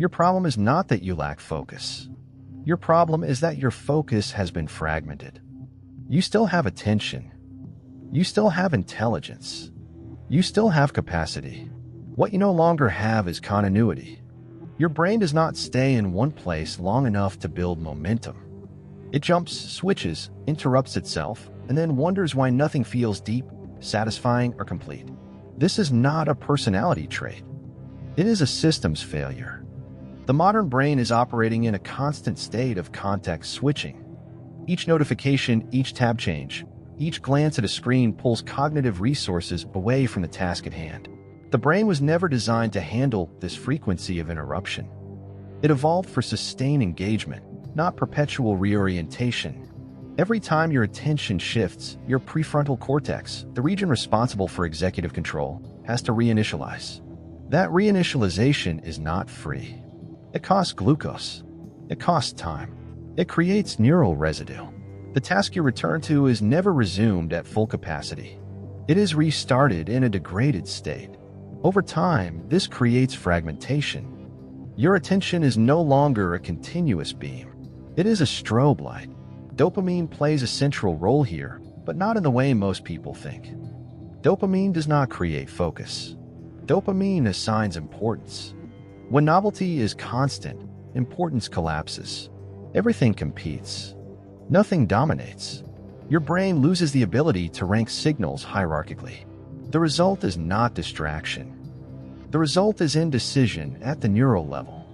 Your problem is not that you lack focus. Your problem is that your focus has been fragmented. You still have attention. You still have intelligence. You still have capacity. What you no longer have is continuity. Your brain does not stay in one place long enough to build momentum. It jumps, switches, interrupts itself, and then wonders why nothing feels deep, satisfying, or complete. This is not a personality trait. It is a systems failure. The modern brain is operating in a constant state of context switching. Each notification, each tab change, each glance at a screen pulls cognitive resources away from the task at hand. The brain was never designed to handle this frequency of interruption. It evolved for sustained engagement, not perpetual reorientation. Every time your attention shifts, your prefrontal cortex, the region responsible for executive control, has to reinitialize. That reinitialization is not free. It costs glucose. It costs time. It creates neural residue. The task you return to is never resumed at full capacity. It is restarted in a degraded state. Over time, this creates fragmentation. Your attention is no longer a continuous beam. It is a strobe light. Dopamine plays a central role here, but not in the way most people think. Dopamine does not create focus. Dopamine assigns importance. When novelty is constant, importance collapses. Everything competes. Nothing dominates. Your brain loses the ability to rank signals hierarchically. The result is not distraction. The result is indecision at the neural level.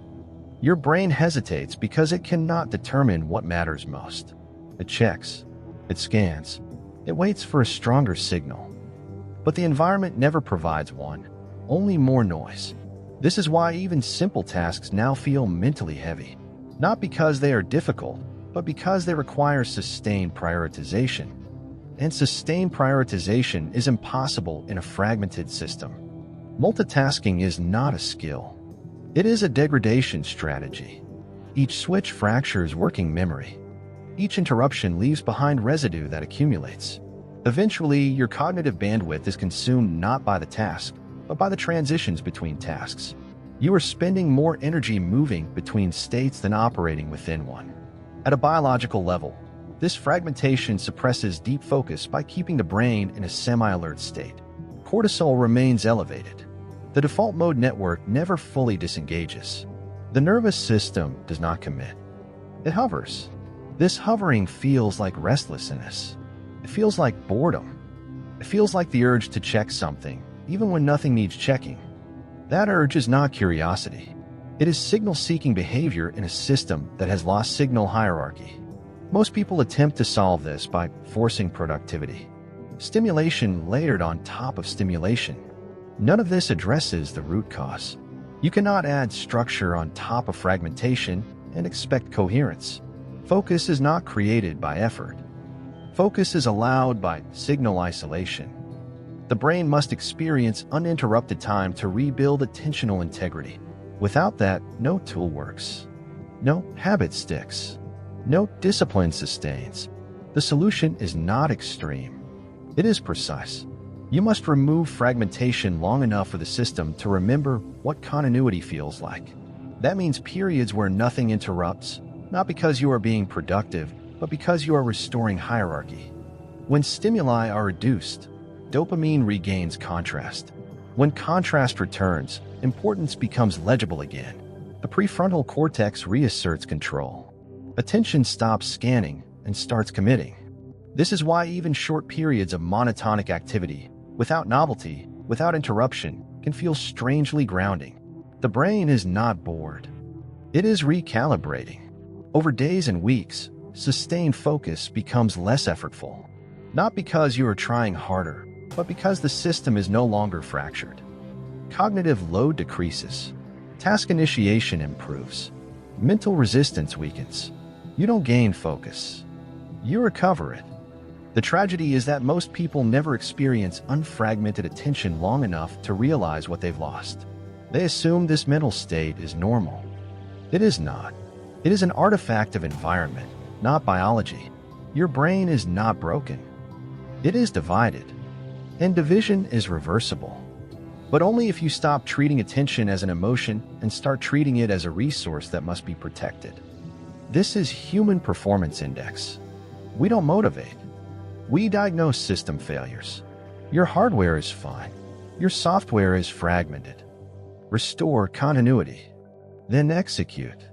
Your brain hesitates because it cannot determine what matters most. It checks. It scans. It waits for a stronger signal. But the environment never provides one, only more noise. This is why even simple tasks now feel mentally heavy. Not because they are difficult, but because they require sustained prioritization. And sustained prioritization is impossible in a fragmented system. Multitasking is not a skill. It is a degradation strategy. Each switch fractures working memory. Each interruption leaves behind residue that accumulates. Eventually, your cognitive bandwidth is consumed not by the task, but by the transitions between tasks. You are spending more energy moving between states than operating within one. At a biological level, this fragmentation suppresses deep focus by keeping the brain in a semi-alert state. Cortisol remains elevated. The default mode network never fully disengages. The nervous system does not commit. It hovers. This hovering feels like restlessness. It feels like boredom. It feels like the urge to check something, even when nothing needs checking. That urge is not curiosity. It is signal-seeking behavior in a system that has lost signal hierarchy. Most people attempt to solve this by forcing productivity. Stimulation layered on top of stimulation. None of this addresses the root cause. You cannot add structure on top of fragmentation and expect coherence. Focus is not created by effort. Focus is allowed by signal isolation. The brain must experience uninterrupted time to rebuild attentional integrity. Without that, no tool works. No habit sticks. No discipline sustains. The solution is not extreme. It is precise. You must remove fragmentation long enough for the system to remember what continuity feels like. That means periods where nothing interrupts, not because you are being productive, but because you are restoring hierarchy. When stimuli are reduced, dopamine regains contrast. When contrast returns, importance becomes legible again. The prefrontal cortex reasserts control. Attention stops scanning and starts committing. This is why even short periods of monotonic activity, without novelty, without interruption, can feel strangely grounding. The brain is not bored. It is recalibrating. Over days and weeks, sustained focus becomes less effortful. Not because you are trying harder, but because the system is no longer fractured. Cognitive load decreases. Task initiation improves. Mental resistance weakens. You don't gain focus. You recover it. The tragedy is that most people never experience unfragmented attention long enough to realize what they've lost. They assume this mental state is normal. It is not. It is an artifact of environment, not biology. Your brain is not broken. It is divided. And division is reversible. but only if you stop treating attention as an emotion and start treating it as a resource that must be protected. This is Human Performance Index. We don't motivate. We diagnose system failures. Your hardware is fine. Your software is fragmented. Restore continuity. Then execute.